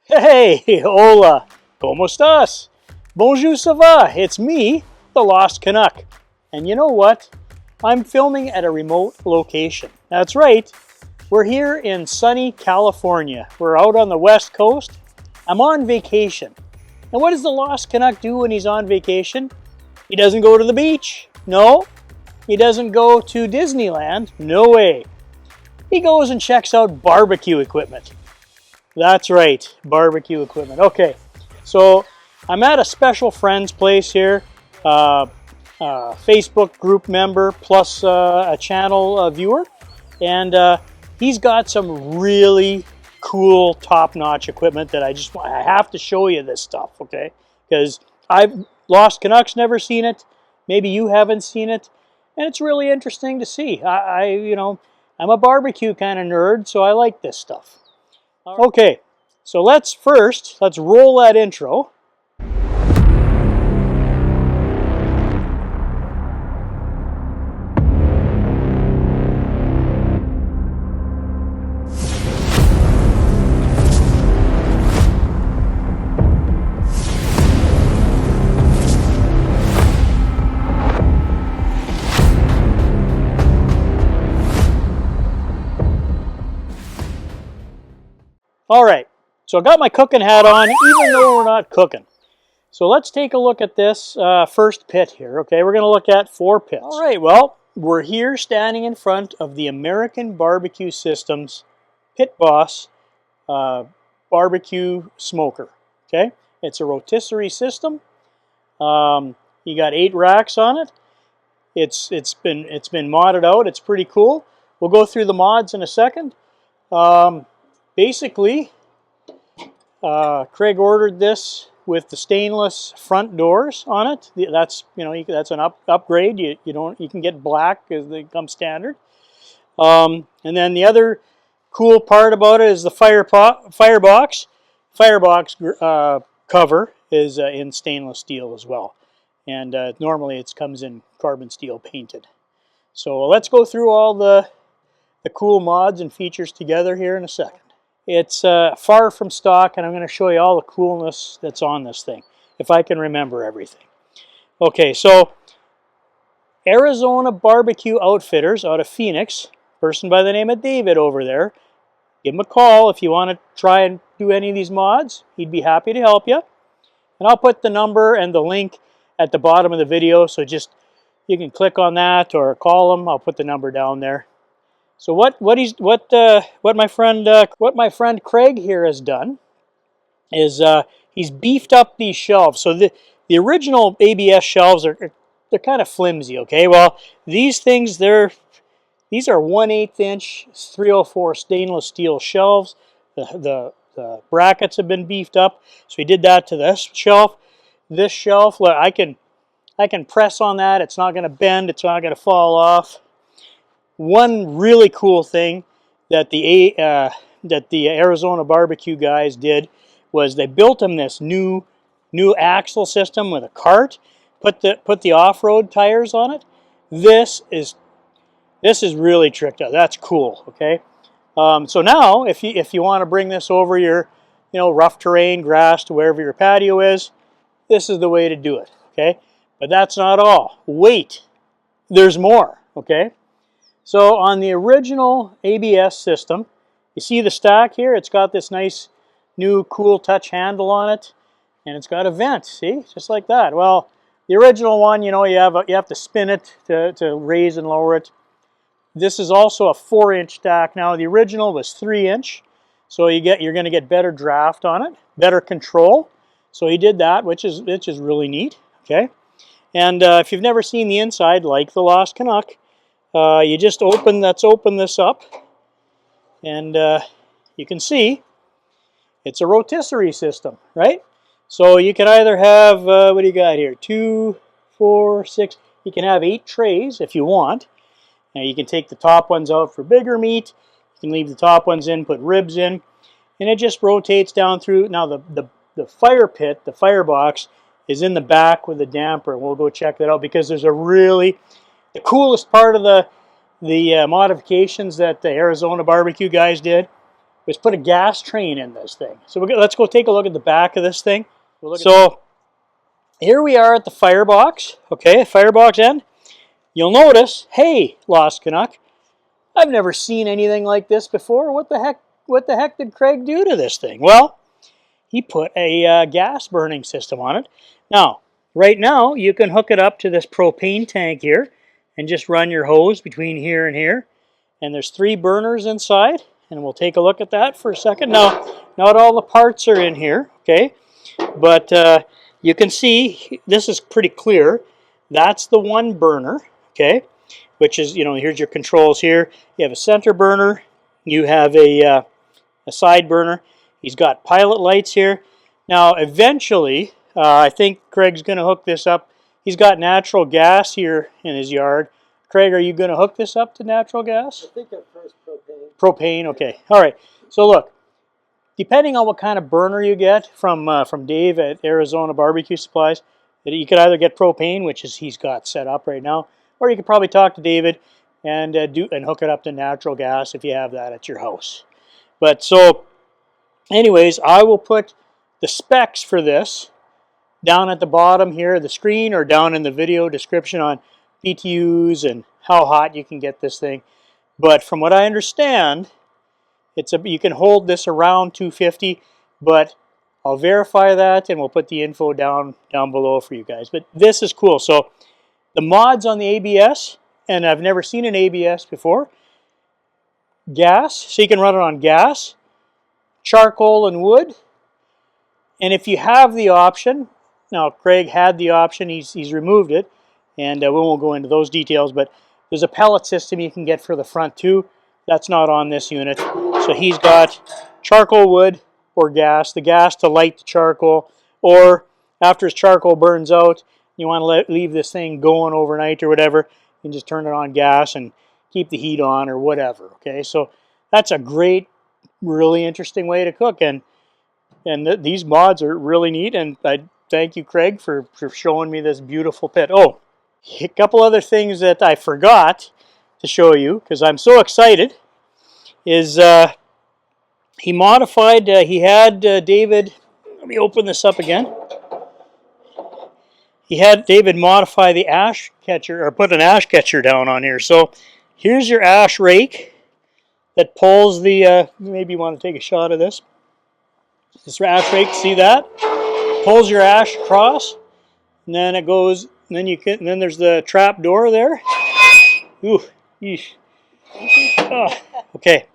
Hey, hola, ¿cómo estás? Bonjour, ça va? It's me, the Lost Canuck. And you know what? I'm filming at a remote location. That's right, we're here in sunny California. We're out on the West Coast. I'm on vacation. And what does the Lost Canuck do when he's on vacation? He doesn't go to the beach. No. He doesn't go to Disneyland. No way. He goes and checks out barbecue equipment. That's right, barbecue equipment. Okay, so I'm at a special friend's place here, Facebook group member plus a channel viewer, and he's got some really cool top-notch equipment that I have to show you this stuff, okay? Because Lost Canuck's never seen it, maybe you haven't seen it, and it's really interesting to see. I'm a barbecue kind of nerd, so I like this stuff. Okay, so let's roll that intro. All right, so I got my cooking hat on, even though we're not cooking. So let's take a look at this first pit here, okay? We're gonna look at 4 pits. All right, well, we're here standing in front of the American Barbecue Systems Pit Boss barbecue smoker, okay? It's a rotisserie system. You got 8 racks on it. It's been modded out. It's pretty cool. We'll go through the mods in a second. Basically, Craig ordered this with the stainless front doors on it. That's that's an upgrade. You can get black as they come standard. And then the other cool part about it is the Firebox. Firebox cover is in stainless steel as well, and normally it comes in carbon steel painted. So let's go through all the cool mods and features together here in a second. It's far from stock, and I'm going to show you all the coolness that's on this thing, if I can remember everything. Okay, so Arizona BBQ Outfitters out of Phoenix, person by the name of David over there. Give him a call if you want to try and do any of these mods. He'd be happy to help you. And I'll put the number and the link at the bottom of the video, so you can click on that or call him. I'll put the number down there. So what my friend Craig here has done is he's beefed up these shelves. So the original ABS shelves they're kind of flimsy. Okay, well these things these are 1/8 inch 304 stainless steel shelves. The brackets have been beefed up. So he did that to this shelf. This shelf, look, I can press on that. It's not going to bend. It's not going to fall off. One really cool thing that the Arizona barbecue guys did was they built him this new axle system with a cart, put the off-road tires on it. This is really tricked out. That's cool. Okay, so now if you want to bring this over your rough terrain, grass, to wherever your patio is, this is the way to do it. Okay, but that's not all. Wait, there's more. Okay. So on the original ABS system, you see the stack here? It's got this nice new cool touch handle on it, and it's got a vent, see? Just like that. Well, the original one, you have to spin it to raise and lower it. This is also a 4-inch stack. Now the original was 3-inch, so you're going to get better draft on it, better control. So he did that, which is really neat. Okay, and if you've never seen the inside, like the Lost Canuck, you just open this up, and you can see it's a rotisserie system, right? So you can either have, what do you got here? 2, 4, 6, you can have 8 trays if you want. Now you can take the top ones out for bigger meat. You can leave the top ones in, put ribs in, and it just rotates down through. Now the fire pit, the firebox, is in the back with a damper. We'll go check that out because there's the coolest part of the modifications that the Arizona barbecue guys did was put a gas train in this thing. So let's go take a look at the back of this thing. So here we are at the Firebox, okay, Firebox end. You'll notice, hey, Lost Canuck, I've never seen anything like this before. What the heck did Craig do to this thing? Well, he put a gas burning system on it. Now, right now, you can hook it up to this propane tank here and just run your hose between here and here. And there's 3 burners inside, and we'll take a look at that for a second. Now, not all the parts are in here, okay? But you can see, this is pretty clear. That's the one burner, okay? Which is, you know, here's your controls here. You have a center burner. You have a side burner. He's got pilot lights here. Now, eventually, I think Craig's going to hook this up. He's got natural gas here in his yard. Craig, are you going to hook this up to natural gas? I think at first propane. Propane, okay. All right. So look, depending on what kind of burner you get from Dave at Arizona Barbecue Supplies, you could either get propane, which is he's got set up right now, or you could probably talk to David and hook it up to natural gas if you have that at your house. But so, anyways, I will put the specs for this down at the bottom here of the screen or down in the video description on BTUs and how hot you can get this thing. But from what I understand, you can hold this around 250, but I'll verify that and we'll put the info down below for you guys. But this is cool. So the mods on the ABS, and I've never seen an ABS before, gas, so you can run it on gas, charcoal and wood. And if you have the option, now Craig had the option, he's removed it, and we won't go into those details, but there's a pellet system you can get for the front too. That's not on this unit. So he's got charcoal wood or gas, the gas to light the charcoal, or after his charcoal burns out, you want to leave this thing going overnight or whatever, you can just turn it on gas and keep the heat on or whatever, okay? So that's a great, really interesting way to cook, and these mods are really neat, and I thank you, Craig, for showing me this beautiful pit. Oh, a couple other things that I forgot to show you, because I'm so excited, is he modified, he had David, let me open this up again. He had David modify the ash catcher, or put an ash catcher down on here. So here's your ash rake that pulls the, maybe you want to take a shot of this. This ash rake, see that? Pulls your ash across, and then it goes, and then there's the trap door there. Ooh, yeesh. Oh, okay.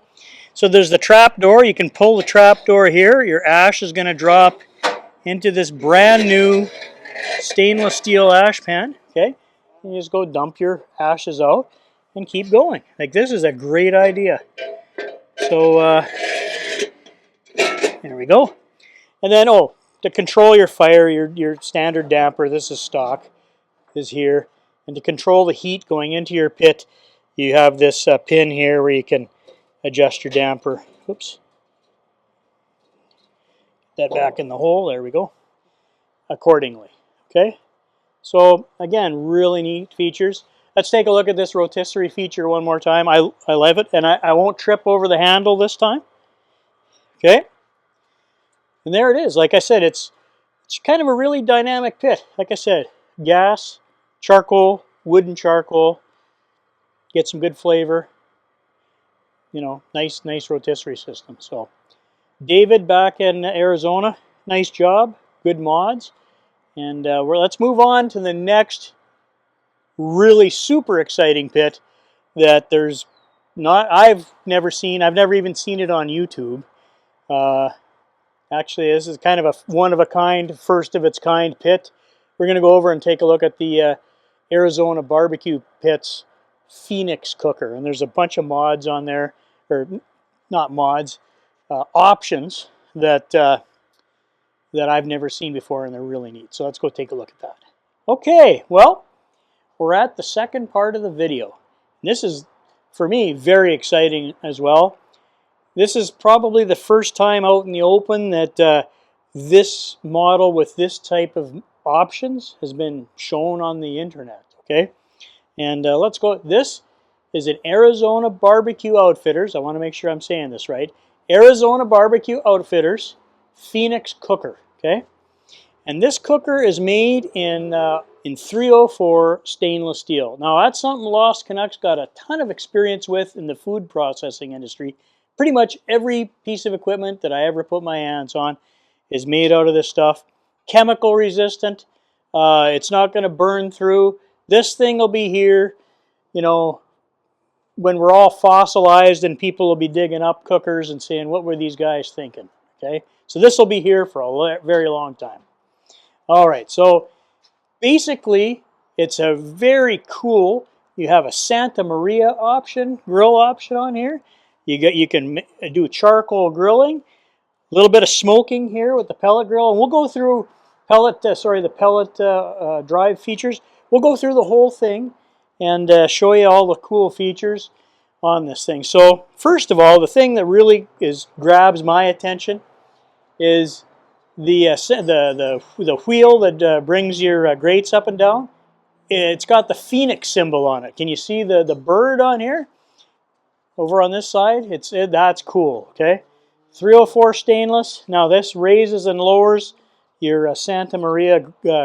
So there's the trap door. You can pull the trap door here. Your ash is going to drop into this brand new stainless steel ash pan. Okay, you just go dump your ashes out and keep going. Like, this is a great idea. So there we go. And then, oh, to control your fire, your standard damper, this is stock, is here. And to control the heat going into your pit, you have this pin here where you can adjust your damper. Oops. That back in the hole, there we go. Accordingly, okay? So, again, really neat features. Let's take a look at this rotisserie feature one more time. I love it, and I won't trip over the handle this time. Okay? And there it is. Like I said, it's kind of a really dynamic pit. Like I said, gas, charcoal, wooden charcoal, get some good flavor. You know, nice rotisserie system. So, David back in Arizona, nice job, good mods. And let's move on to the next really super exciting pit that I've never even seen it on YouTube. Actually, this is kind of a one-of-a-kind, first-of-its-kind pit. We're going to go over and take a look at the Arizona Barbecue Pit's PHOENIX Cooker. And there's a bunch of mods on there, or not mods, options that I've never seen before, and they're really neat. So let's go take a look at that. Okay, well, we're at the second part of the video. This is, for me, very exciting as well. This is probably the first time out in the open that this model with this type of options has been shown on the internet, okay? And let's go. This is an Arizona Barbecue Outfitters. I want to make sure I'm saying this right. Arizona BBQ Outfitters PHOENIX Cooker. Okay, and this cooker is made in 304 stainless steel. Now that's something Lost Canuck's got a ton of experience with in the food processing industry. Pretty much every piece of equipment that I ever put my hands on is made out of this stuff. Chemical resistant. It's not going to burn through. This thing will be here, you know, when we're all fossilized and people will be digging up cookers and saying, what were these guys thinking? Okay, so this will be here for a very long time. All right, so basically it's a very cool, you have a Santa Maria option, grill option on here. You can do charcoal grilling, a little bit of smoking here with the pellet grill, and we'll go through the pellet drive features. We'll go through the whole thing and show you all the cool features on this thing. So first of all, the thing that really grabs my attention is the wheel that brings your grates up and down. It's got the phoenix symbol on it. Can you see the bird on here? Over on this side, that's cool. Okay, 304 stainless. Now this raises and lowers your Santa Maria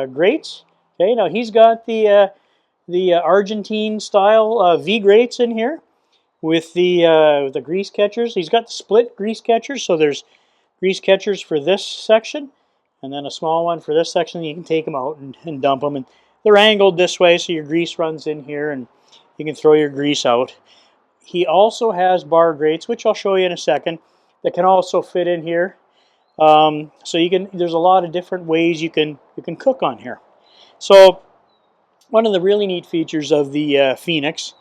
grates. Okay, now he's got the Argentine style V grates in here with the grease catchers. He's got the split grease catchers, so there's grease catchers for this section and then a small one for this section. You can take them out and dump them, and they're angled this way so your grease runs in here and you can throw your grease out. He also has bar grates, which I'll show you in a second, that can also fit in here. So there's a lot of different ways you can cook on here. So one of the really neat features of the PHOENIX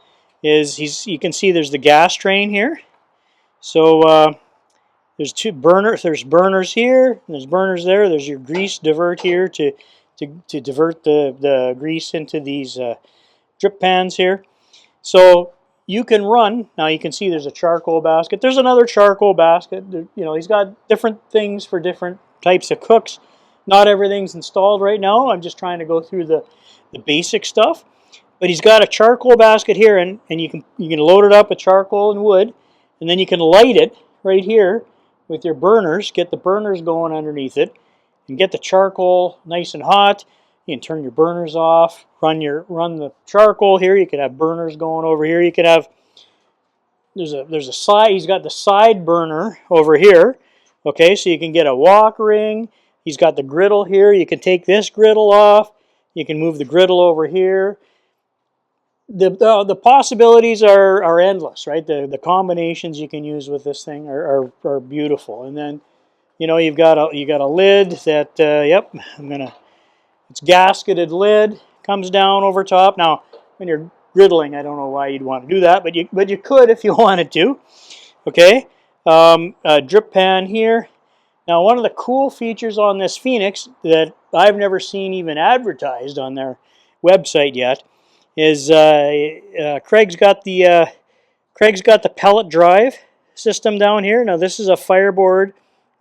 is you can see there's the gas train here. So there's two burners. There's burners here. There's burners there. There's your grease divert here to divert the grease into these drip pans here. So you can run. Now you can see there's a charcoal basket. There's another charcoal basket. You know, he's got different things for different types of cooks. Not everything's installed right now. I'm just trying to go through the basic stuff. But he's got a charcoal basket here, and you can load it up with charcoal and wood, and then you can light it right here with your burners. Get the burners going underneath it, and get the charcoal nice and hot. You can turn your burners off, run the charcoal here. You can have burners going over here. You can have there's a side. He's got the side burner over here. Okay, so you can get a wok ring. He's got the griddle here. You can take this griddle off. You can move the griddle over here. The possibilities are endless, right? The combinations you can use with this thing are beautiful. And then, you know, you got a lid that it's gasketed lid, comes down over top. Now, when you're griddling, I don't know why you'd want to do that, but you could if you wanted to. Okay, a drip pan here. Now, one of the cool features on this PHOENIX that I've never seen even advertised on their website yet is Craig's got the pellet drive system down here. Now, this is a FireBoard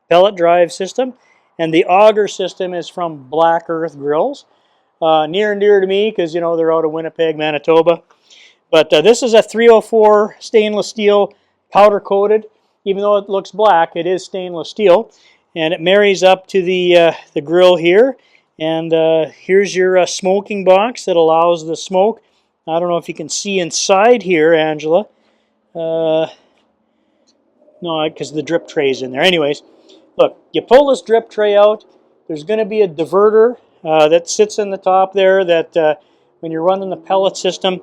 pellet drive system, and the auger system is from Black Earth Grills, near and dear to me because, you know, they're out of Winnipeg, Manitoba. But this is a 304 stainless steel, powder coated. Even though it looks black, it is stainless steel, and it marries up to the grill here. And here's your smoking box that allows the smoke. I don't know if you can see inside here, Angela. No, because the drip tray's in there. Anyways, look, you pull this drip tray out. There's going to be a diverter that sits in the top there that when you're running the pellet system,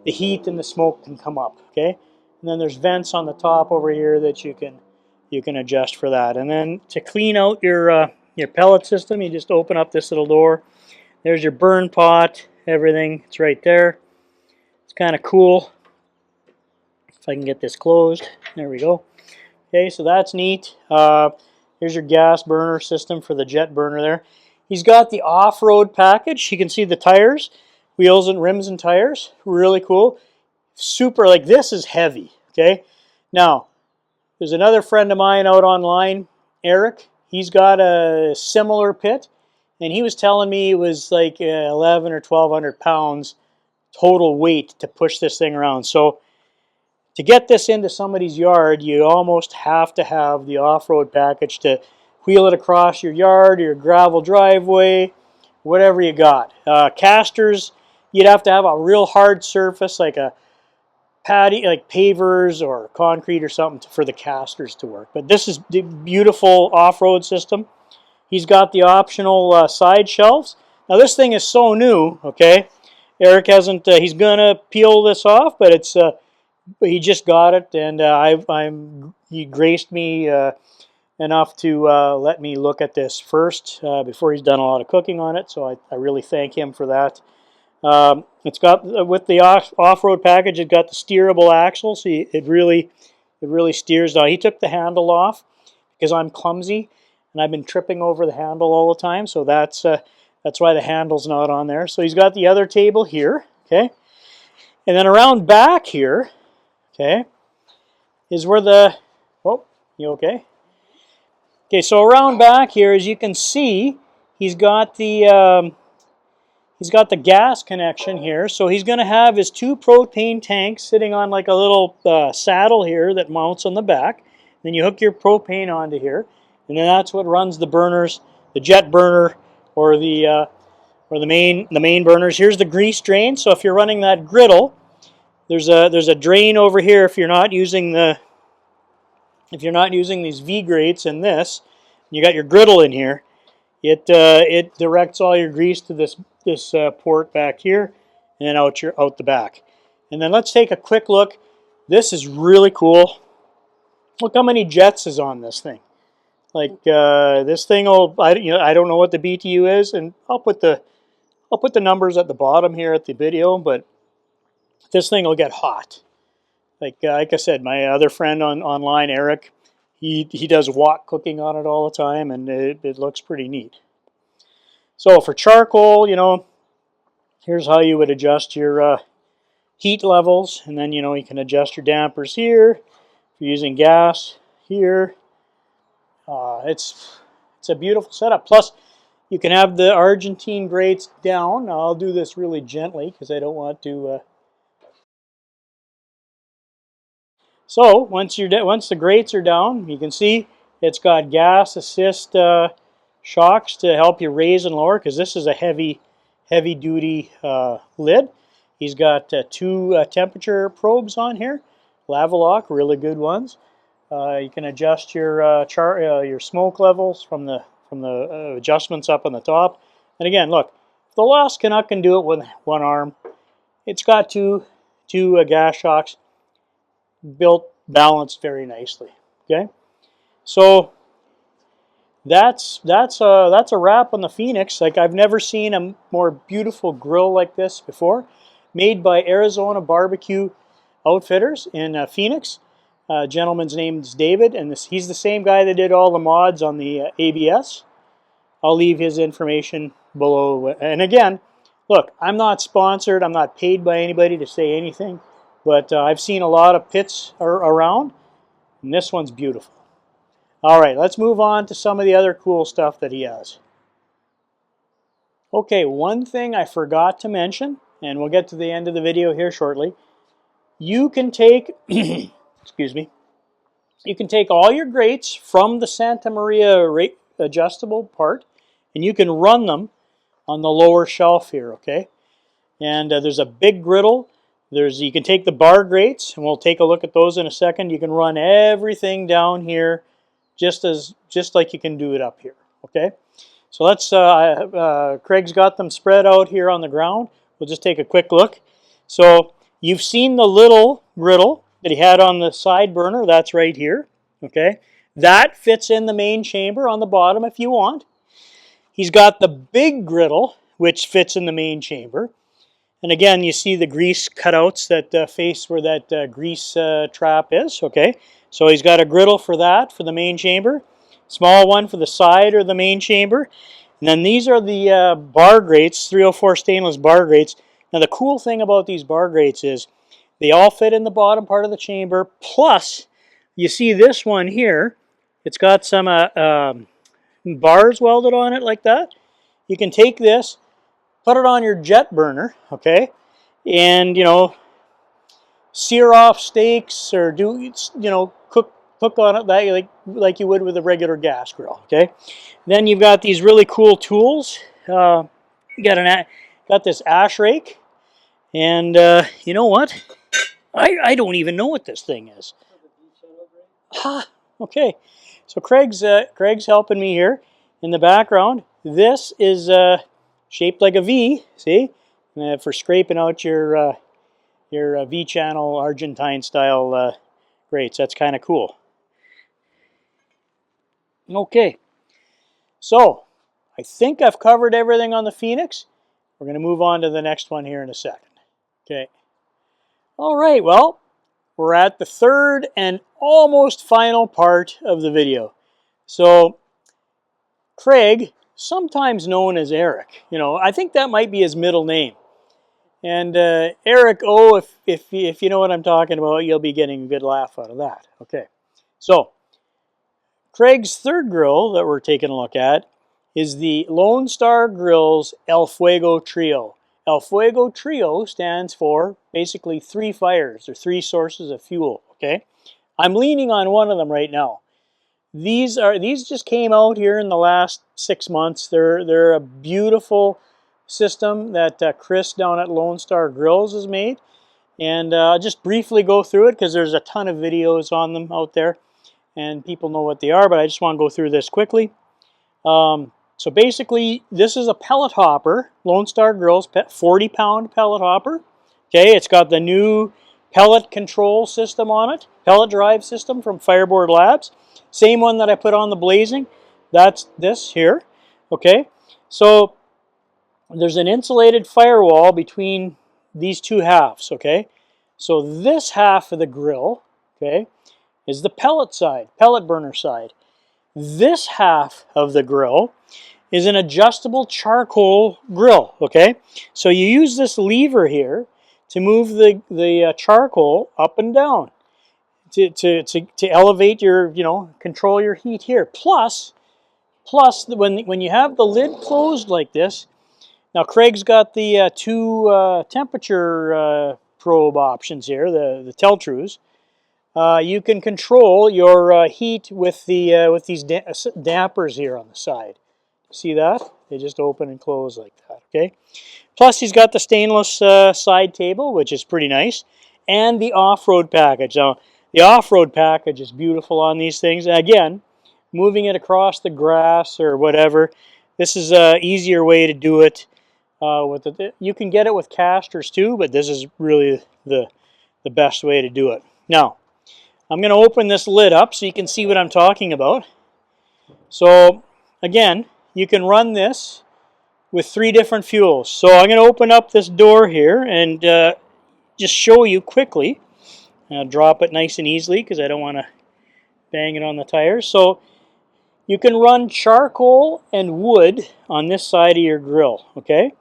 the heat and the smoke can come up, okay? And then there's vents on the top over here that you can adjust for that. And then to clean out your pellet system, you just open up this little door. There's your burn pot, everything. It's right there. It's kind of cool. If I can get this closed. There we go. Okay, so that's neat. Here's your gas burner system for the jet burner there. He's got the off-road package. You can see the tires, wheels and rims and tires. Really cool. Super, like this is heavy, okay? Now, there's another friend of mine out online, Eric. He's got a similar pit, and he was telling me it was like 11 or 1,200 pounds total weight to push this thing around. So to get this into somebody's yard, you almost have to have the off-road package to wheel it across your yard, your gravel driveway, whatever you got. Casters, you'd have to have a real hard surface like a patio, like pavers or concrete or something for the casters to work. But this is the beautiful off-road system. He's got the optional side shelves. Now this thing is so new, okay? Eric hasn't, he's gonna peel this off, but it's, he just got it, and he graced me enough to let me look at this first before he's done a lot of cooking on it, so I really thank him for that. It's got, with the off-road package, it got the steerable axle, so it really steers. Now he took the handle off because I'm clumsy and I've been tripping over the handle all the time, so that's why the handle's not on there. So he's got the other table here, okay, and then around back here, okay, is where the, oh, you okay? Okay, so around back here, as you can see, he's got the gas connection here. So he's going to have his 2 propane tanks sitting on like a little saddle here that mounts on the back. Then you hook your propane onto here, and then that's what runs the burners, the jet burner or the main burners. Here's the grease drain. So if you're running that griddle, there's a drain over here if you're not using these V grates in this. You got your griddle in here. It directs all your grease to this port back here, and then out the back. And then let's take a quick look. This is really cool. Look how many jets is on this thing. Like this thing will, I don't know what the BTU is, and I'll put the numbers at the bottom here at the video, but this thing will get hot. Like I said, my other friend online, Eric, he does wok cooking on it all the time, and it looks pretty neat. So for charcoal, here's how you would adjust your heat levels, and then you can adjust your dampers here. If you're using gas here, it's a beautiful setup. Plus, you can have the Argentine grates down. Now, I'll do this really gently because I don't want to. So once the grates are down, you can see it's got gas assist shocks to help you raise and lower, because this is a heavy duty lid. He's got 2 temperature probes on here, Lavalock, really good ones. You can adjust your smoke levels from the adjustments up on the top. And again, look, if the Lost Canuck can do it with one arm, it's got two gas shocks balanced very nicely. Okay, so that's a wrap on the Phoenix. Like, I've never seen a more beautiful grill like this before, made by Arizona BBQ Outfitters in Phoenix. Gentleman's name is David, and he's the same guy that did all the mods on the ABS. I'll leave his information below. And again, look, I'm not sponsored. I'm not paid by anybody to say anything, but I've seen a lot of pits around, and this one's beautiful. All right, let's move on to some of the other cool stuff that he has. Okay, one thing I forgot to mention, and we'll get to the end of the video here shortly. You can take, excuse me, you can take all your grates from the Santa Maria adjustable part, and you can run them on the lower shelf here, okay? And there's a big griddle. You can take the bar grates, and we'll take a look at those in a second. You can run everything down here just like you can do it up here, okay? So let's, Craig's got them spread out here on the ground. We'll just take a quick look. So you've seen the little griddle that he had on the side burner. That's right here, okay? That fits in the main chamber on the bottom if you want. He's got the big griddle, which fits in the main chamber. And again, you see the grease cutouts that face where that grease trap is, okay? So he's got a griddle for that, for the main chamber. Small one for the side or the main chamber. And then these are the bar grates, 304 stainless bar grates. Now the cool thing about these bar grates is they all fit in the bottom part of the chamber. Plus, you see this one here, it's got some bars welded on it like that. You can take this, put it on your jet burner, okay, and sear off steaks or do, you know, cook on it like you would with a regular gas grill. Okay. Then you've got these really cool tools. You got this ash rake, and you know what? I don't even know what this thing is. Okay. So Craig's helping me here in the background. This is shaped like a V. See, for scraping out your V-channel Argentine style grates. That's kind of cool. Okay. So I think I've covered everything on the PHOENIX. We're going to move on to the next one here in a second. Okay. All right. Well, we're at the third and almost final part of the video. So Craig, sometimes known as Eric, you know, I think that might be his middle name. And Eric, oh, if you know what I'm talking about, you'll be getting a good laugh out of that. Okay. So Craig's third grill that we're taking a look at is the Lone Star Grillz El Fuego Trio. El Fuego Trio stands for basically 3 fires or 3 sources of fuel. Okay, I'm leaning on one of them right now. These just came out here in the last 6 months. They're a beautiful system that Chris down at Lone Star Grillz has made, and I'll just briefly go through it because there's a ton of videos on them out there, and people know what they are. But I just want to go through this quickly. So basically, this is a pellet hopper, Lone Star Grillz 40-pound pellet hopper. Okay, it's got the new pellet control system on it, pellet drive system from FireBoard Labs. Same one that I put on the blazing. That's this here. Okay, so there's an insulated firewall between these 2 halves. Okay, so this half of the grill, okay, is the pellet side, pellet burner side. This half of the grill is an adjustable charcoal grill, okay? So you use this lever here to move the charcoal up and down to elevate your, you know, control your heat here. Plus when you have the lid closed like this, now Craig's got the 2 temperature probe options here, the Teltrues. You can control your heat with these dampers here on the side. See that? They just open and close like that. Okay. Plus, he's got the stainless side table, which is pretty nice, and the off-road package. Now, the off-road package is beautiful on these things. And again, moving it across the grass or whatever, this is an easier way to do it. You can get it with casters too, but this is really the best way to do it. Now, I'm going to open this lid up so you can see what I'm talking about. So again, you can run this with 3 different fuels. So I'm going to open up this door here and just show you quickly. I'll drop it nice and easily because I don't want to bang it on the tires. So you can run charcoal and wood on this side of your grill. Okay,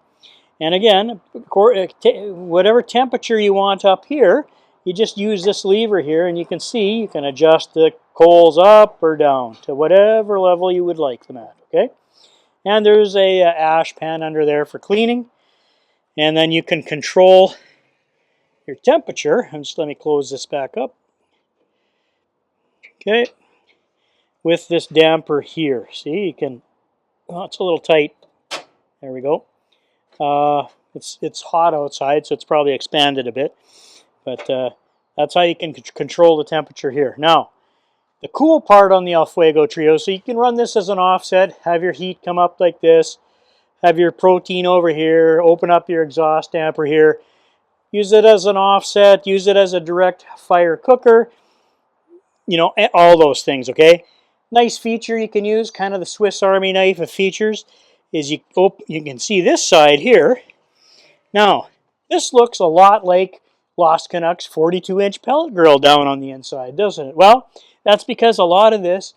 and again, whatever temperature you want up here, you just use this lever here, and you can see you can adjust the coals up or down to whatever level you would like them at. Okay, and there's a ash pan under there for cleaning, and then you can control your temperature. And just let me close this back up. Okay, with this damper here. See, you can. Oh, it's a little tight. There we go. It's hot outside, so it's probably expanded a bit. But that's how you can control the temperature here. Now, the cool part on the El Fuego Trio, so you can run this as an offset, have your heat come up like this, have your protein over here, open up your exhaust damper here, use it as an offset, use it as a direct fire cooker, you know, all those things, okay? Nice feature you can use, kind of the Swiss Army knife of features, is you can see this side here. Now, this looks a lot like Lost Canuck's 42-inch pellet grill down on the inside, doesn't it? Well, that's because a lot of this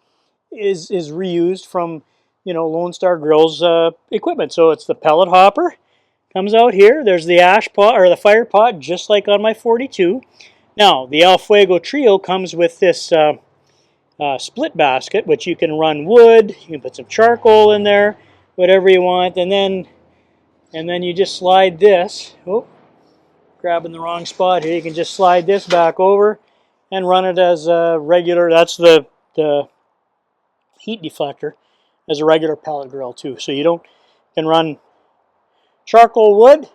is reused from, you know, Lone Star Grillz equipment. So it's the pellet hopper, comes out here. There's the ash pot or the fire pot, just like on my 42. Now, the El Fuego Trio comes with this split basket, which you can run wood. You can put some charcoal in there, whatever you want, and then you just slide this. Oh, grabbing the wrong spot here. You can just slide this back over and run it as a regular, that's the heat deflector, as a regular pellet grill too. So you can run charcoal wood,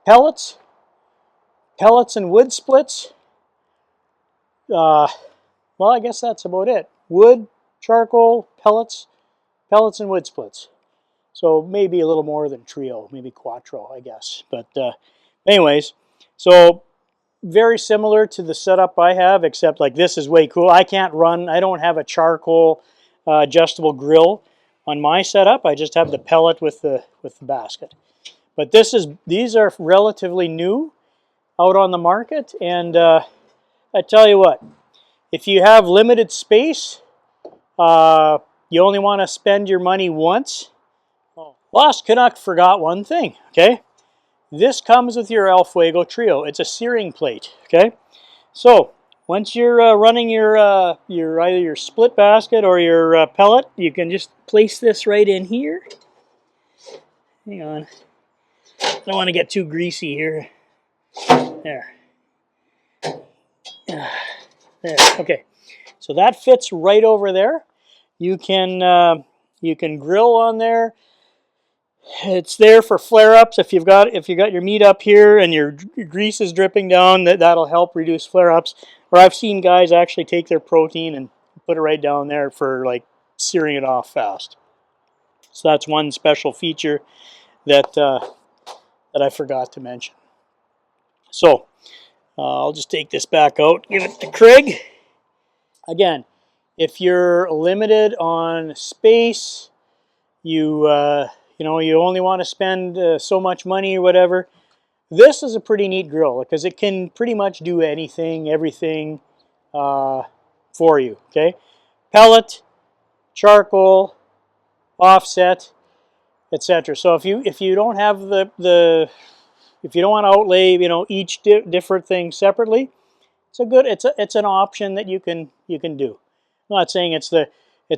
pellets and wood splits. Well, I guess that's about it. Wood, charcoal, pellets and wood splits. So maybe a little more than trio, maybe quattro, I guess. But anyways, so very similar to the setup I have, except like this is way cool. I don't have a charcoal adjustable grill on my setup. I just have the pellet with the basket. But these are relatively new out on the market, and I tell you what, if you have limited space, you only want to spend your money once. Lost Canuck forgot one thing, okay? This comes with your El Fuego Trio. It's a searing plate, okay? So once you're running your either your split basket or your pellet, you can just place this right in here. Hang on. I don't want to get too greasy here. There. There. Okay. So that fits right over there. You can grill on there. It's there for flare-ups. If you got your meat up here and your grease is dripping down, that'll help reduce flare-ups. Or I've seen guys actually take their protein and put it right down there for like searing it off fast. So that's one special feature that I forgot to mention. So I'll just take this back out, give it to Craig. Again, if you're limited on space, you only want to spend so much money or whatever, this is a pretty neat grill because it can pretty much do anything, everything for you, okay? Pellet, charcoal, offset, etc. So if you don't have if you don't want to outlay, each different thing separately, it's an option that you can do. I'm not saying it's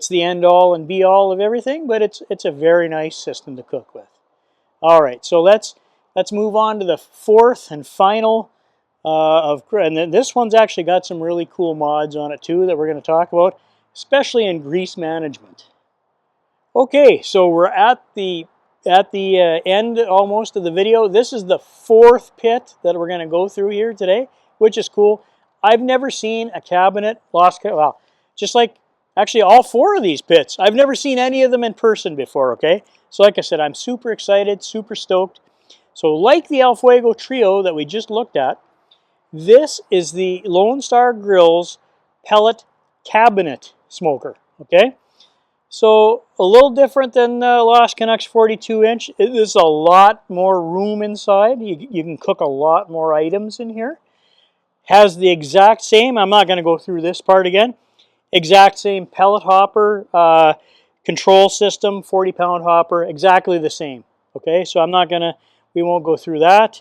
the end all and be all of everything, but it's a very nice system to cook with. All right, so let's move on to the fourth and final and then this one's actually got some really cool mods on it too that we're going to talk about, especially in grease management. Okay, so we're at the end almost of the video. This is the fourth pit that we're going to go through here today, which is cool. I've never seen a cabinet just like actually all four of these pits. I've never seen any of them in person before, okay? So like I said, I'm super excited, super stoked. So like the El Fuego Trio that we just looked at, this is the Star Grillz Pellet Cabinet smoker, okay? So a little different than Lost Canuck's 42-inch. There's a lot more room inside. You can cook a lot more items in here. Has the exact same, I'm not going to go through this part again, exact same pellet hopper, control system, 40-pound hopper, exactly the same. Okay, so we won't go through that.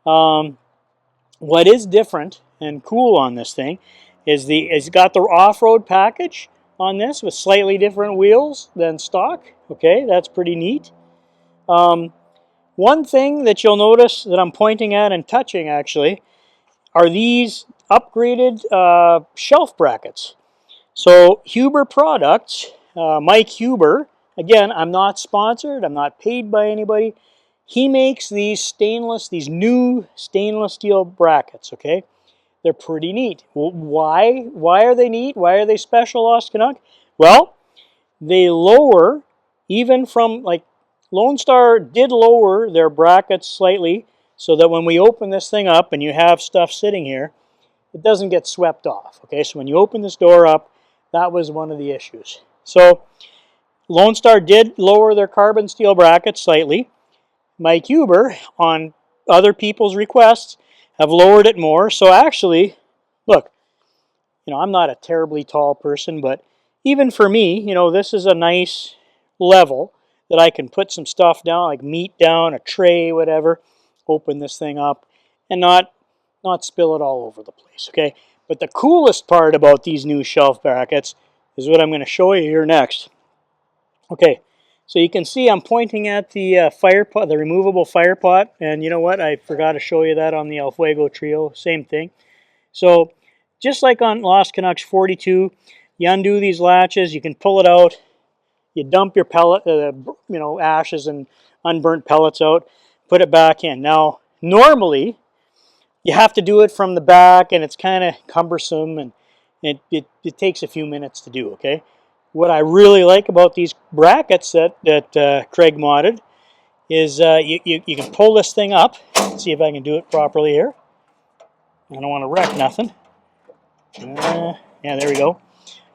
What is different and cool on this thing is it's got the off-road package on this with slightly different wheels than stock. Okay, that's pretty neat. One thing that you'll notice that I'm pointing at and touching actually are these upgraded shelf brackets. So Huber Products, Mike Huber, again, I'm not sponsored, I'm not paid by anybody. He makes these new stainless steel brackets, okay? They're pretty neat. Well, why are they neat? Why are they special, Lost Canuck? Well, they lower, even from, like, Lone Star did lower their brackets slightly so that when we open this thing up and you have stuff sitting here, it doesn't get swept off, okay? So when you open this door up, that was one of the issues. So Lone Star did lower their carbon steel brackets slightly. Mike Huber, on other people's requests, have lowered it more. So actually, look, I'm not a terribly tall person, but even for me, this is a nice level that I can put some stuff down, like meat down, a tray, whatever, open this thing up, and not spill it all over the place, okay? But the coolest part about these new shelf brackets is what I'm going to show you here next. Okay, So you can see I'm pointing at the fire pot, the removable fire pot, and you know what? I forgot to show you that on the El Fuego Trio. Same thing. So just like on Lost Canucks 42, you undo these latches, you can pull it out, you dump your pellet, ashes and unburnt pellets out, put it back in. Now, normally you have to do it from the back, and it's kind of cumbersome, and it takes a few minutes to do. Okay. What I really like about these brackets that Craig modded is you can pull this thing up. Let's see if I can do it properly here. I don't want to wreck nothing. Yeah, there we go.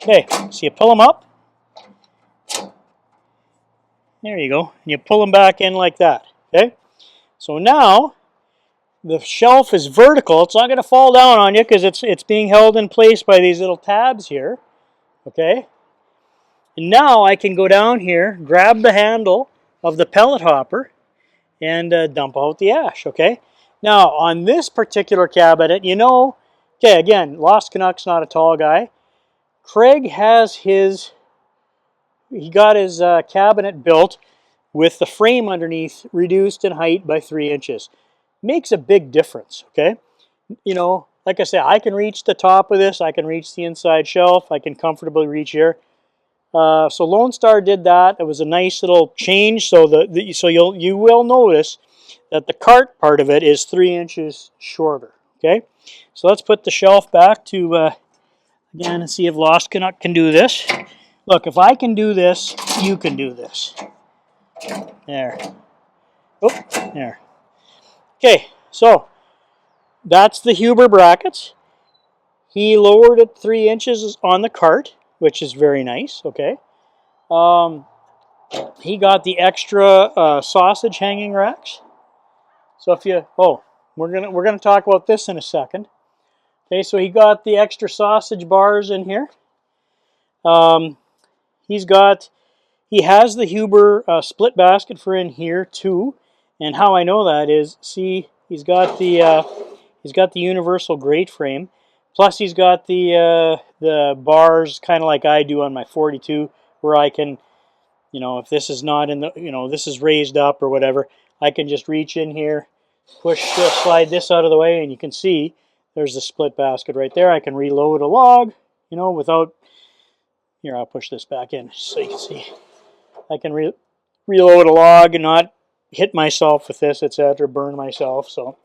Okay, so you pull them up. There you go. And you pull them back in like that. Okay. So now the shelf is vertical. It's not going to fall down on you because it's being held in place by these little tabs here. Okay. And now I can go down here, grab the handle of the pellet hopper, and dump out the ash, okay? Now, on this particular cabinet, okay, again, Lost Canuck's not a tall guy. Craig has he got his cabinet built with the frame underneath reduced in height by 3 inches. Makes a big difference, okay? Like I said, I can reach the top of this, I can reach the inside shelf, I can comfortably reach here. So Lone Star did that. It was a nice little change. So you will notice that the cart part of it is 3 inches shorter. Okay, so let's put the shelf back to again and see if Lost Canuck can do this. Look, if I can do this, you can do this. There. Oh, there. Okay, so that's the Huber brackets. He lowered it 3 inches on the cart, which is very nice. Okay. He got the extra sausage hanging racks. So if you, we're gonna talk about this in a second. Okay, so he got the extra sausage bars in here. He has the Huber split basket for in here too. And how I know that is, see, he's got the universal grate frame. Plus he's got the bars kind of like I do on my 42, where I can, if this is not in the, this is raised up or whatever, I can just reach in here, slide this out of the way, and you can see there's the split basket right there. I can reload a log, without, here, I'll push this back in so you can see. I can reload a log and not hit myself with this, etc., burn myself. So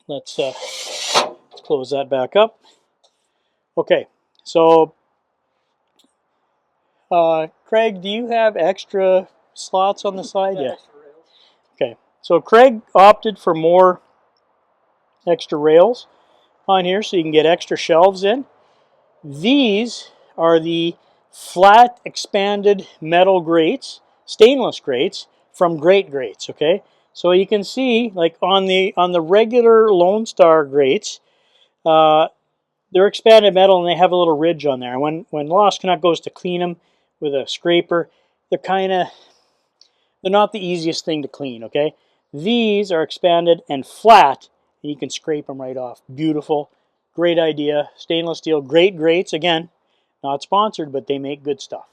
let's close that back up. Okay, so Craig, do you have extra slots on the side? Yeah. Okay, so Craig opted for more extra rails on here so you can get extra shelves in. These are the flat expanded metal grates, stainless grates from Great Grates, okay? So you can see, like on the regular Lone Star grates, they're expanded metal and they have a little ridge on there. When Lost Canuck goes to clean them with a scraper, they're not the easiest thing to clean, okay? These are expanded and flat, and you can scrape them right off. Beautiful, great idea. Stainless steel, Great Grates. Again, not sponsored, but they make good stuff.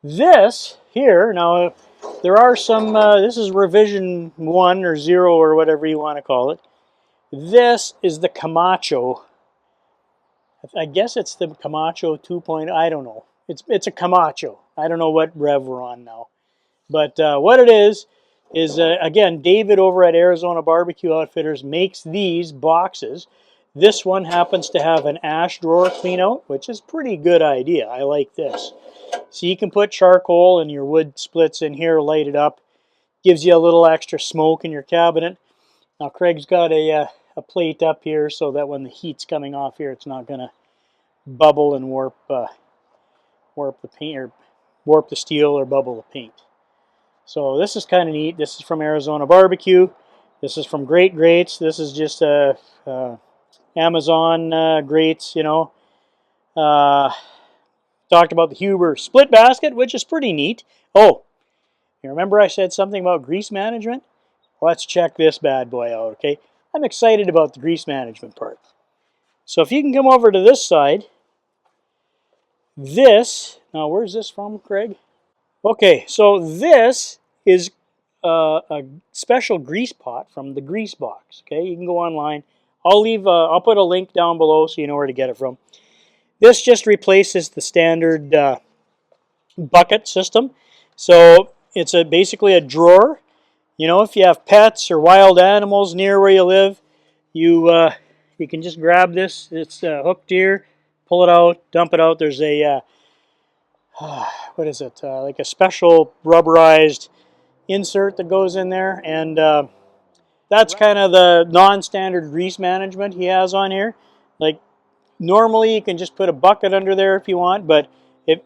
This here, now there are some, this is revision 1 or 0 or whatever you want to call it. This is the Camacho. I guess it's the Camacho 2.0, I don't know. It's a Camacho. I don't know what rev we're on now. But what it is again, David over at Arizona BBQ Outfitters makes these boxes. This one happens to have an ash drawer clean out, which is a pretty good idea. I like this. So you can put charcoal and your wood splits in here, light it up. Gives you a little extra smoke in your cabinet. Now Craig's got a plate up here so that when the heat's coming off here, it's not going to bubble and warp the paint, or warp the steel or bubble the paint. So this is kind of neat. This is from Arizona Barbecue. This is from Great Grates. This is just Amazon grates, Talked about the Huber split basket, which is pretty neat. Oh, you remember I said something about grease management? Let's check this bad boy out, okay? I'm excited about the grease management part. So if you can come over to this side, now where's this from, Craig? Okay, so this is a special grease pot from the Grease Box. Okay, you can go online. I'll put a link down below so you know where to get it from. This just replaces the standard bucket system. So it's basically a drawer. You know, if you have pets or wild animals near where you live, you can just grab this. It's hooked here, pull it out, dump it out. There's a what is it? Like a special rubberized insert that goes in there, and that's kind of the non-standard grease management he has on here. Like normally you can just put a bucket under there if you want, but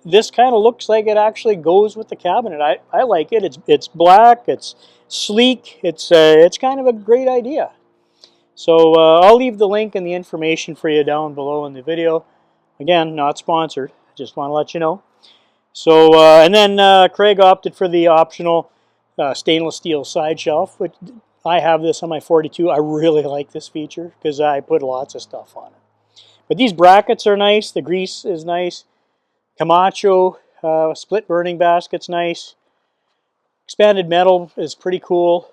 this kind of looks like it actually goes with the cabinet. I like it. It's black. It's sleek. It's kind of a great idea. So I'll leave the link and the information for you down below in the video. Again, not sponsored. Just want to let you know. So and then Craig opted for the optional stainless steel side shelf, which I have this on my 42. I really like this feature because I put lots of stuff on it. But these brackets are nice. The grease is nice. Camacho split burning basket's nice. Expanded metal is pretty cool.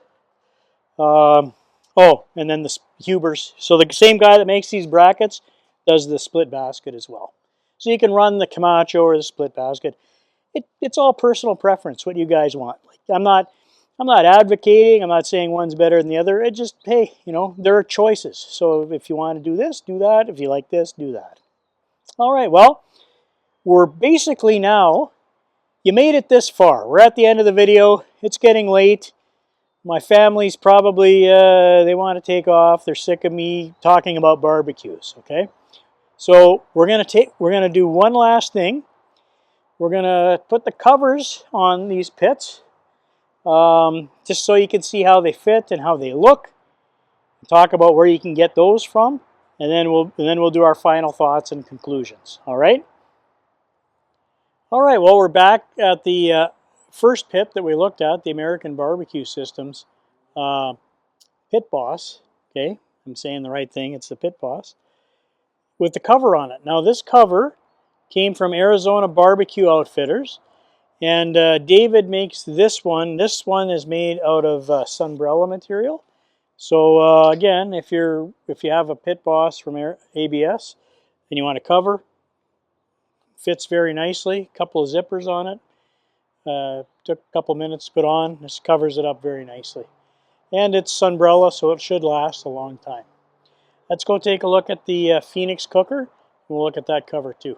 Oh, and then the Hubers. So the same guy that makes these brackets does the split basket as well. So you can run the Camacho or the split basket. It's all personal preference, what you guys want. Like, I'm not advocating. I'm not saying one's better than the other. It just, hey, you know, there are choices. So if you want to do this, do that. If you like this, do that. All right, well, we're basically now, you made it this far. We're at the end of the video. It's getting late. My family's probably, they want to take off. They're sick of me talking about barbecues, okay? So we're gonna do one last thing. We're gonna put the covers on these pits, just so you can see how they fit and how they look. Talk about where you can get those from, and then we'll do our final thoughts and conclusions. All right. All right. Well, we're back at the first pit that we looked at, the American Barbecue Systems Pit Boss. Okay, I'm saying the right thing. It's the Pit Boss with the cover on it. Now this cover came from Arizona BBQ Outfitters, and David makes this one. This one is made out of Sunbrella material. So again, if you have a Pit Boss from ABS and you want a cover, fits very nicely. A couple of zippers on it. Took a couple minutes to put on. This covers it up very nicely, and it's Sunbrella, so it should last a long time. Let's go take a look at the PHOENIX Cooker. We'll look at that cover too.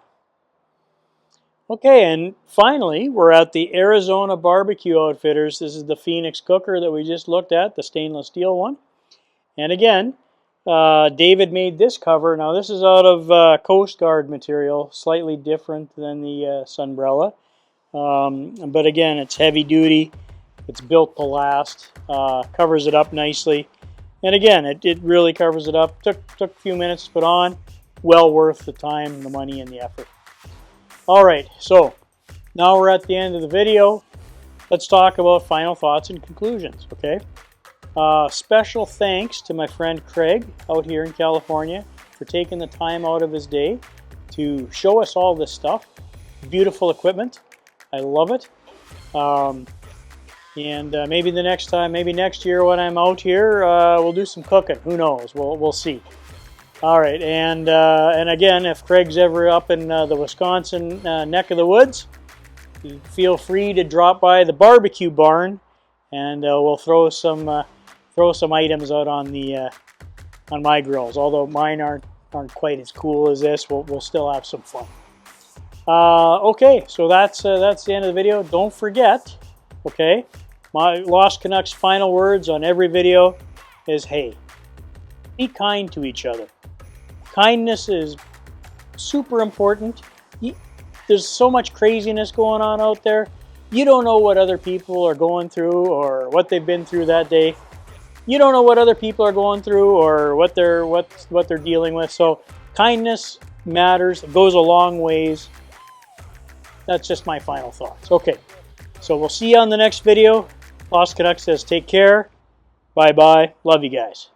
Okay, and finally, we're at the Arizona BBQ Outfitters. This is the PHOENIX Cooker that we just looked at, the stainless steel one. And again, David made this cover. Now this is out of Coast Guard material, slightly different than the Sunbrella. But again, it's heavy duty. It's built to last. Covers it up nicely. And again, it really covers it up. Took a few minutes to put on. Well worth the time, the money, and the effort. All right, so now we're at the end of the video. Let's talk about final thoughts and conclusions, okay? Special thanks to my friend Craig out here in California for taking the time out of his day to show us all this stuff. Beautiful equipment. I love it. And maybe the next time, maybe next year when I'm out here, we'll do some cooking. Who knows? We'll see. All right, and again, if Craig's ever up in the Wisconsin neck of the woods, feel free to drop by the barbecue barn, and we'll throw some items out on the on my grills. Although mine aren't quite as cool as this, we'll still have some fun. Okay, so that's the end of the video. Don't forget, okay, my Lost Canuck's final words on every video is, hey, be kind to each other. Kindness is super important. There's so much craziness going on out there. You don't know what other people are going through or what they've been through that day. You don't know what other people are going through or what they're dealing with. So kindness matters. It goes a long ways. That's just my final thoughts. Okay, so we'll see you on the next video. Lost Canuck says take care. Bye-bye. Love you guys.